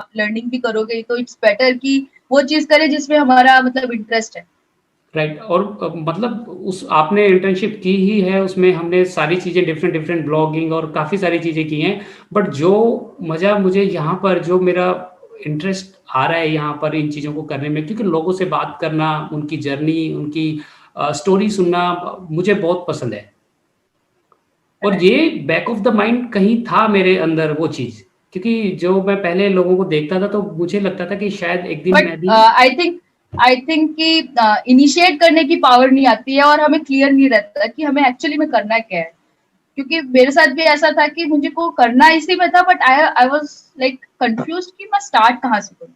आप लर्निंग भी करोगे तो इट्स बेटर कि वो चीज करें जिसमें हमारा मतलब इंटरेस्ट है। राइट। और मतलब उस आपने इंटर्नशिप की ही है, उसमें हमने सारी चीज़ें डिफरेंट डिफरेंट ब्लॉगिंग और काफ़ी सारी चीज़ें की हैं। बट जो मज़ा मुझे यहाँ पर, जो मेरा इंटरेस्ट आ रहा है यहाँ पर इन चीज़ों को करने में, क्योंकि लोगों से बात करना, उनकी जर्नी, उनकी स्टोरी सुनना मुझे बहुत पसंद है। और ये बैक ऑफ द माइंड कहीं था मेरे अंदर वो चीज़, क्योंकि जो मैं पहले लोगों को देखता था तो मुझे लगता था कि शायद एक दिन बट मैं भी। आई थिंक कि इनिशिएट करने की पावर नहीं आती है और हमें क्लियर नहीं रहता कि हमें एक्चुअली में करना क्या है। क्योंकि मेरे साथ भी ऐसा था कि मुझे को करना इसी में था, but I was like confused कि मैं स्टार्ट कहाँ से करूँ।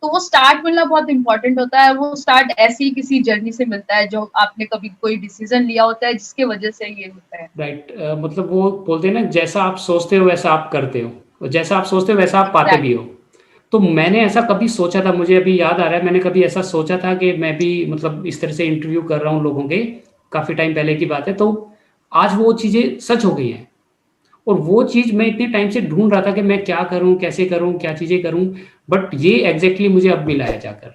तो वो स्टार्ट मिलना बहुत इंपॉर्टेंट होता है। वो स्टार्ट ऐसी ही किसी जर्नी से मिलता है जो आपने कभी कोई डिसीजन लिया होता है जिसके वजह से ये होता है। राइट। मतलब वो बोलते हैं ना, जैसा आप सोचते हो वैसा आप करते हो, और जैसा आप सोचते हो वैसा आप पाते भी एग्जैक्टली। हो। तो मैंने ऐसा कभी सोचा था, मुझे अभी याद आ रहा है, मैंने कभी ऐसा सोचा था कि मैं भी मतलब इस तरह से इंटरव्यू कर रहा हूँ लोगों के, काफ़ी टाइम पहले की बात है। तो आज वो चीज़ें सच हो गई हैं। और वो चीज़ मैं इतने टाइम से ढूंढ रहा था कि मैं क्या करूँ, कैसे करूँ, क्या चीज़ें करूँ। बट ये एग्जैक्टली मुझे अब मिला है जाकर।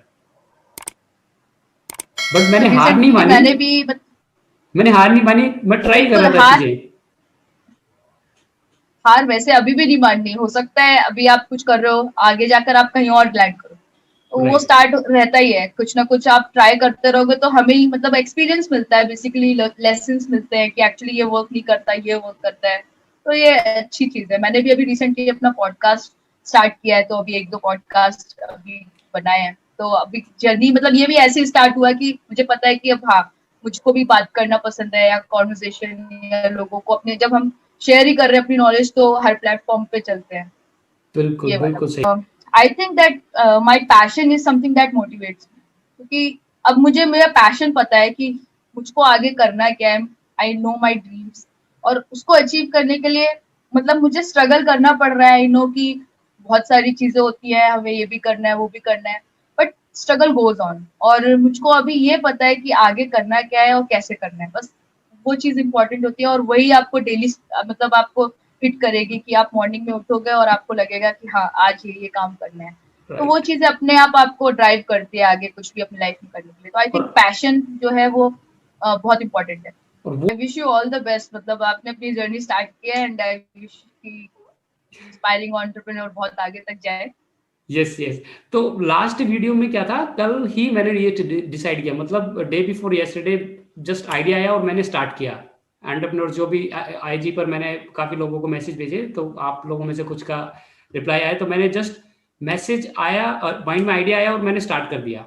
बट तो मैंने हार नहीं रिसेंटली मानी। मैंने भी मैंने हार नहीं मानी, मैं ट्राई कर बिल्कुल रहा था हार चीज़ें। हार वैसे अभी भी नहीं माननी। हो सकता है अभी आप कुछ कर रहे हो, आगे जाकर आप कहीं और लैंड करो। तो वो राइट। स्टार्ट रहता ही है, कुछ ना कुछ आप ट्राई करते रहोगे तो हमें ही मतलब एक्सपीरियंस मिलता है, बेसिकली लेसन्स मिलते हैं कि एक्चुअली ये वर्क नहीं करता, ये वर्क करता है। तो ये अच्छी चीज है। मैंने भी अभी रिसेंटली अपना पॉडकास्ट स्टार्ट किया है, तो अभी एक दो पॉडकास्ट अभी बनाए हैं। तो अभी जर्नी मतलब ये भी ऐसे स्टार्ट हुआ कि मुझे पता है कि अब हाँ, मुझको भी बात करना पसंद है, या कॉन्वर्सेशन, या लोगों को अपने, जब हम शेयर ही कर रहे हैं अपनी नॉलेज तो हर प्लेटफॉर्म पे चलते हैं। बिल्कुल ये बिल्कुल सही। वाला I think that my passion is something that motivates me, क्योंकि अब मुझे मेरा पैशन पता है कि मुझको आगे करना क्या है। आई नो माई ड्रीम्स, और उसको अचीव करने के लिए मतलब मुझे स्ट्रगल करना पड़ रहा है। आई नो कि बहुत सारी चीजें होती है, हमें ये भी करना है, वो भी करना है, बट स्ट्रगल गोज ऑन। और मुझको अभी ये पता है कि आगे करना क्या है और कैसे करना है। बस वो चीज इंपॉर्टेंट होती है, और वही आपको डेली मतलब आपको हिट करेगी कि आप मॉर्निंग में उठोगे और आपको लगेगा कि हाँ, आज ये काम करना है। तो वो राइट। चीजें अपने आप आपको ड्राइव करती है आगे कुछ भी अपनी लाइफ में करने के लिए। तो आई थिंक और पैशन जो है वो बहुत इंपॉर्टेंट है। और वो। I wish you all the best. मतलब आपने अपनी जर्नी स्टार्ट की है, एंड आई विश कि इंस्पायरिंग एंटरप्रेन्योर बहुत आगे तक जाए। Yes yes. तो लास्ट वीडियो में क्या था, कल ही मैंने ये डिसाइड किया, मतलब day before yesterday just idea आया और मैंने स्टार्ट किया एंटरप्रेन्योर। जो भी आईजी पर मैंने काफ़ी लोगों को मैसेज भेजे, तो आप लोगों में से कुछ का रिप्लाई आया, तो मैंने जस्ट मैसेज आया, माइंड में आइडिया आया और मैंने स्टार्ट कर दिया।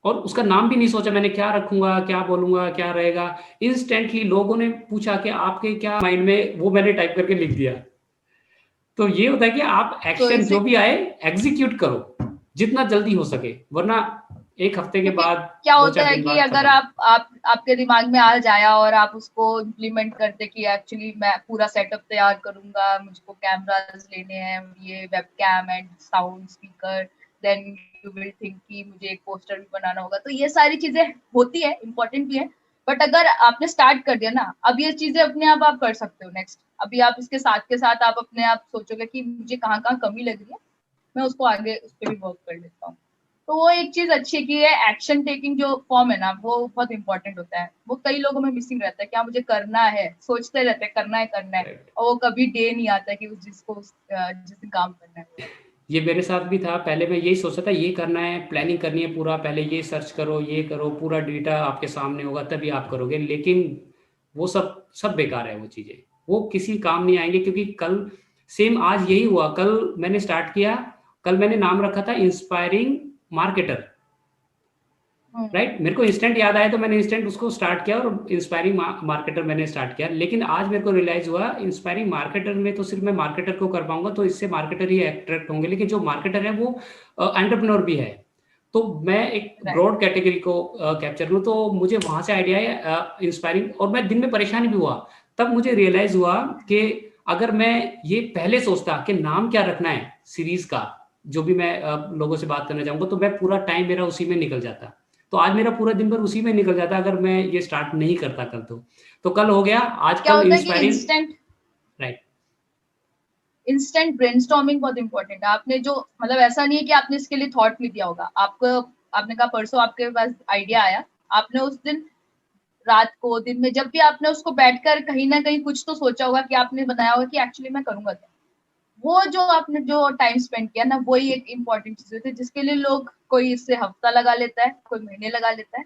और उसका नाम भी नहीं सोचा मैंने, क्या रखूंगा, क्या बोलूंगा, क्या रहेगा। इंस्टेंटली लोगों ने पूछा कि आपके क्या माइंड में, वो मैंने टाइप करके लिख दिया। तो ये होता है कि आप तो एक्शन इसे जो भी आए एग्जीक्यूट करो जितना जल्दी हो सके, वरना एक हफ्ते के क्योंकि बाद, क्या दो होता चार है दिन कि बाद अगर खत्म। आप आपके दिमाग में आ जाया और आप उसको इम्प्लीमेंट करते कि एक्चुअली मैं पूरा सेटअप तैयार करूंगा, मुझको कैमरास लेने हैं, ये webcam and sound speaker, then you will think कि मुझे एक पोस्टर भी बनाना होगा। तो ये सारी चीजें होती है, इंपॉर्टेंट भी है। बट अगर आपने स्टार्ट कर दिया ना, अब ये चीजें अपने आप कर सकते हो नेक्स्ट। अभी आप इसके साथ के साथ आप अपने आप सोचोगे कि मुझे कहाँ कहाँ कमी लग रही है, मैं उसको आगे उस पर भी वर्क कर लेता हूँ। तो वो एक चीज अच्छी है कि ये एक्शन टेकिंग जो फॉर्म है ना, वो बहुत इंपॉर्टेंट होता है। वो कई लोगों में मिसिंग रहता है, क्या मुझे करना है, सोचते रहते हैं करना है करना है, राइट। और वो कभी डे नहीं आता कि जिस दिन काम करना है वो। ये मेरे साथ भी था, पहले मैं यही सोचता था, ये करना है, प्लानिंग करनी है पूरा, पहले ये सर्च करो, ये करो, पूरा डेटा आपके सामने होगा तभी आप करोगे। लेकिन वो सब सब बेकार है, वो चीज़ें वो किसी काम नहीं आएंगे। क्योंकि कल सेम आज यही हुआ, कल मैंने स्टार्ट किया, कल मैंने नाम रखा था इंस्पायरिंग मार्केटर। हम्म। राइट। मेरे को इंस्टेंट याद आया तो मैंने इंस्टेंट उसको स्टार्ट किया और इंस्पायरिंग मार्केटर मैंने स्टार्ट किया। लेकिन आज मेरे को रियलाइज हुआ, इंस्पायरिंग मार्केटर में तो सिर्फ मैं मार्केटर को कर पाऊंगा, तो इससे मार्केटर ही अट्रैक्ट होंगे, लेकिन जो मार्केटर है वो एंटरप्रेन्योर भी है। तो मैं एक राइट। ब्रॉड कैटेगरी को कैप्चर करूँ, तो मुझे वहां से आइडिया है इंस्पायरिंग। और मैं दिन में परेशान भी हुआ, तब मुझे रियलाइज हुआ कि अगर मैं ये पहले सोचता कि नाम क्या रखना है सीरीज का, जो भी मैं लोगों से बात करना चाहूंगा, तो मैं पूरा टाइम मेरा उसी में निकल जाता। तो आज मेरा पूरा दिन भर उसी में निकल जाता अगर मैं ये स्टार्ट नहीं करता कल। तो कल हो गया, आज क्या कल होता है कि inspiring. Instant right. Instant brainstorming बहुत इंपॉर्टेंट है। आपने जो मतलब ऐसा नहीं है कि आपने इसके लिए थॉट नहीं दिया होगा, आपको आपने कहा परसों आपके पास आइडिया आया, आपने उस दिन रात को दिन में जब भी आपने उसको बैठकर कहीं ना कहीं कुछ तो सोचा होगा कि आपने बनाया होगा कि एक्चुअली मैं करूंगा क्या। वो जो आपने जो टाइम स्पेंड किया ना, वही एक इम्पॉर्टेंट चीज होती है, जिसके लिए लोग कोई इससे हफ्ता लगा लेता है, कोई महीने लगा लेता है।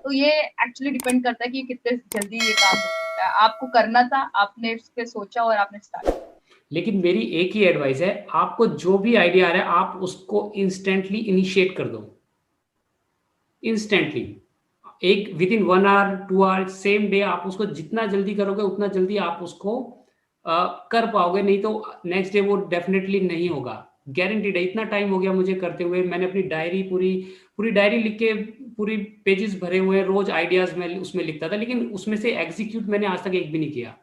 तो ये एक्चुअली डिपेंड करता है कि कितने जल्दी ये काम हो सकता है। आपको करना था, आपने इस पे सोचा और आपने स्टार्ट किया। लेकिन मेरी एक ही एडवाइस है, आपको जो भी आइडिया आ रहा है आप उसको इंस्टेंटली इनिशिएट कर दो, इंस्टेंटली। एक within 1 hour 2 hour same day आप उसको जितना जल्दी करोगे उतना जल्दी आप उसको कर पाओगे, नहीं तो नेक्स्ट डे वो डेफिनेटली नहीं होगा, गारंटीड है। इतना टाइम हो गया मुझे करते हुए, मैंने अपनी डायरी पूरी पूरी डायरी लिख के पूरी पेजेस भरे हुए हैं, रोज आइडियाज मैं उसमें लिखता था, लेकिन उसमें से एग्जीक्यूट मैंने आज तक एक भी नहीं किया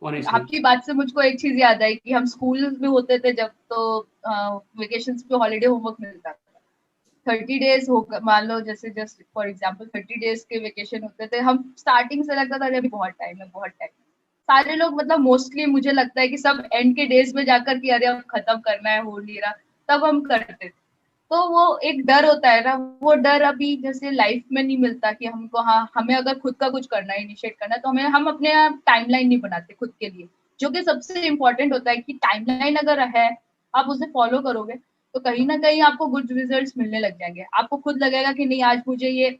ऑनेस्टली। आपकी बात से मुझको एक चीज याद आई कि हम स्कूल में होते थे जब, तो वेकेशन पे हॉलीडे होमवर्क मिलता था। 30 डेज हो, मान लो जैसे जस्ट फॉर एग्जाम्पल 30 डेज के वेकेशन होते थे, हम स्टार्टिंग से लगता था अभी बहुत टाइम है, बहुत टाइम। सारे लोग मतलब मोस्टली मुझे लगता है कि सब एंड के डेज में जाकर कि अरे अब खत्म करना है, हो नहीं रहा, तब हम करते थे। तो वो एक डर होता है ना, वो डर अभी जैसे लाइफ में नहीं मिलता कि हमको, हाँ हमें अगर खुद का कुछ करना है, इनिशिएट करना है, तो हमें हम अपने टाइमलाइन नहीं बनाते खुद के लिए, जो कि सबसे इम्पोर्टेंट होता है कि टाइमलाइन अगर है, आप उसे फॉलो करोगे तो कहीं ना कहीं आपको गुड रिजल्ट्स मिलने लग जाएंगे। आपको खुद लगेगा कि नहीं आज मुझे ये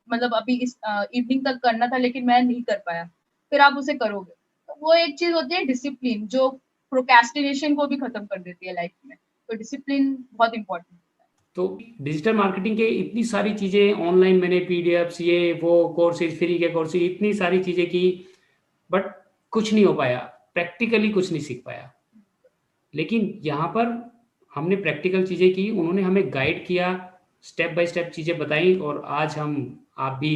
मतलब अभी इस इवनिंग तक करना था लेकिन मैं नहीं कर पाया, फिर आप उसे करोगे। तो वो एक चीज होती है डिसिप्लिन, जो प्रोक्रेस्टिनेशन को भी खत्म कर देती है लाइफ में। तो डिसिप्लिन बहुत इंपॉर्टेंट है। तो डिजिटल मार्केटिंग के इतनी सारी चीज़ें ऑनलाइन, मैंने पीडीएफ्स ये वो कोर्सेज, फ्री के कोर्सेज, इतनी सारी चीज़ें की, बट कुछ नहीं हो पाया, प्रैक्टिकली कुछ नहीं सीख पाया। लेकिन यहाँ पर हमने प्रैक्टिकल चीज़ें की, उन्होंने हमें गाइड किया, स्टेप बाय स्टेप चीज़ें बताई, और आज हम, आप भी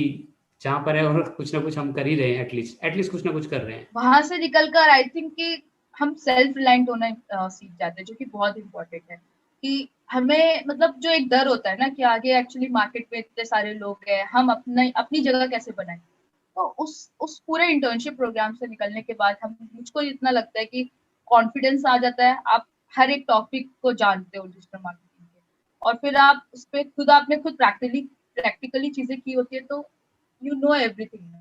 जहाँ पर है और कुछ ना कुछ हम कर ही रहे हैं, एटलीस्ट कुछ ना कुछ कर रहे हैं। वहां से निकलकर आई थिंक कि हम सेल्फ रिलायंट होना सीख जाते हैं, जो कि बहुत इंपॉर्टेंट है। कि हमें मतलब जो एक डर होता है ना कि आगे एक्चुअली मार्केट में इतने सारे लोग हैं, हम अपने अपनी जगह कैसे बनाएं। तो उस पूरे इंटर्नशिप प्रोग्राम से निकलने के बाद हम, मुझको इतना लगता है कि कॉन्फिडेंस आ जाता है। आप हर एक टॉपिक को जानते हो डिजिटल मार्केटिंग के, और फिर आप उस पर खुद, आपने खुद प्रैक्टिकली चीजें की होती है, तो यू नो एवरीथिंग।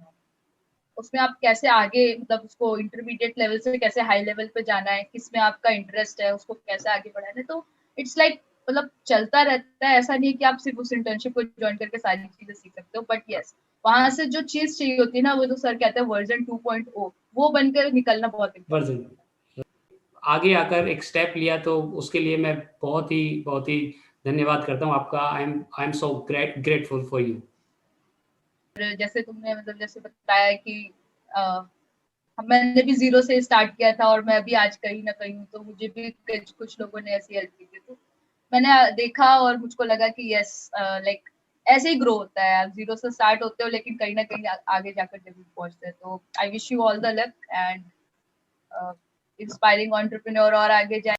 उसमें आप कैसे आगे मतलब उसको इंटरमीडिएट लेवल से कैसे हाई लेवल पे जाना है, किसमें आपका इंटरेस्ट है, उसको कैसे आगे बढ़ाना है। तो इट्स लाइक मतलब चलता रहता है। ऐसा नहीं है कि आप सिर्फ उस इंटर्नशिप को ज्वाइन करके सारी चीजें सीख सकते हो, बट यस वहां से जो चीज चाहिए होती है ना, वो जो सर कहते हैं वर्जन 2.0, वो बनकर निकलना बहुत वर्जन इंपॉर्टेंट आगे आकर एक स्टेप लिया, तो उसके लिए मैं बहुत ही धन्यवाद करता हूँ आपका। I am so grateful for you. है। जैसे तुमने मतलब जैसे बताया कि मैंने भी जीरो से स्टार्ट किया था, और मैं भी आज कहीं ना कहीं हूँ, तो मुझे भी कुछ लोगों ने ऐसी हेल्प की थी। तो मैंने देखा और मुझको लगा कि यस, लाइक ऐसे ही ग्रो होता है। आप जीरो से स्टार्ट होते हो लेकिन कहीं ना कहीं आगे जाकर जरूर पहुंचते हैं। तो I wish you all the luck and inspiring entrepreneur और आगे जाए।